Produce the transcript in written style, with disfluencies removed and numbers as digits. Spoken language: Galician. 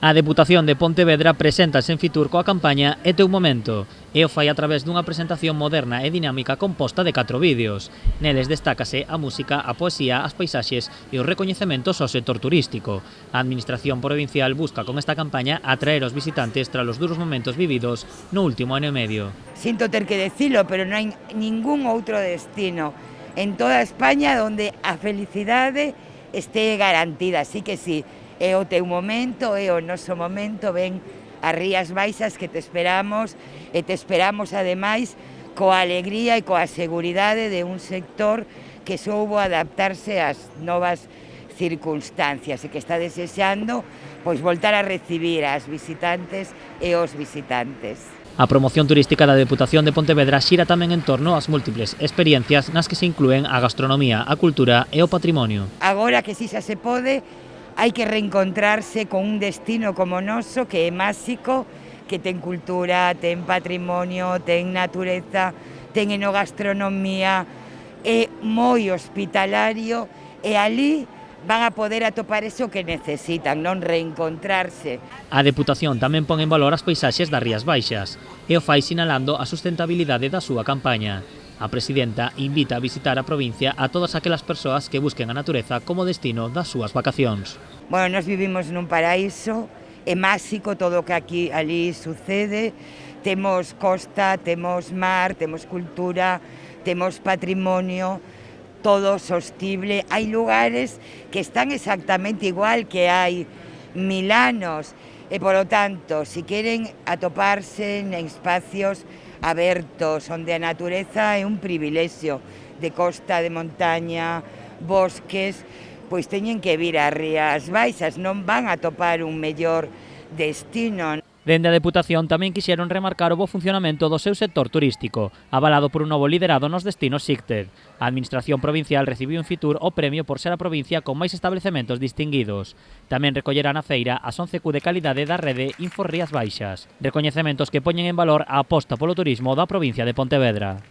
A Deputación de Pontevedra preséntase en Fitur coa campaña É teu momento e o fai a través dunha presentación moderna e dinámica composta de 4 vídeos. Neles destácase a música, a poesía, as paisaxes e os recoñecementos ao sector turístico. A Administración provincial busca con esta campaña atraer os visitantes tras os duros momentos vividos no último ano e medio. Sinto ter que decilo, pero non hai ningún outro destino en toda España onde a felicidade este garantida, así que sí. É o teu momento, é o noso momento, ven as Rías Baixas que te esperamos e te esperamos ademais coa alegría e coa seguridade de un sector que soubo adaptarse ás novas circunstancias e que está desexando pois voltar a recibir as visitantes e os visitantes. A promoción turística da Deputación de Pontevedra xira tamén en torno ás múltiples experiencias nas que se inclúen a gastronomía, a cultura e o patrimonio. Agora que si xa se pode, hai que reencontrarse con un destino como o noso, que é máxico, que ten cultura, ten patrimonio, ten natureza, ten enogastronomía, é moi hospitalario e ali van a poder atopar eso que necesitan, non reencontrarse. A Deputación tamén pon en valor as paisaxes das Rías Baixas e o fai sinalando a sustentabilidade da súa campaña. A presidenta invita a visitar a provincia a todas aquelas persoas que busquen a natureza como destino das súas vacacións. Bueno, nós vivimos nun paraíso, é máxico todo o que aquí ali sucede. Temos costa, temos mar, temos cultura, temos patrimonio, todo sostible. Hai lugares que están exactamente igual que hai 1000 anos e, polo tanto, si queren atoparse en espacios abertos, onde a natureza é un privilexio, de costa, de montaña, bosques, pois teñen que vir ás Rías Baixas, non van a topar un mellor destino. Dende a Deputación tamén quixeron remarcar o bo funcionamento do seu sector turístico, avalado por un novo liderado nos destinos SICTER. A Administración provincial recibiu en Fitur o premio por ser a provincia con máis establecementos distinguidos. Tamén recollerá na feira as 11 Q de calidade da rede Info Rías Baixas, recoñecementos que poñen en valor a aposta polo turismo da provincia de Pontevedra.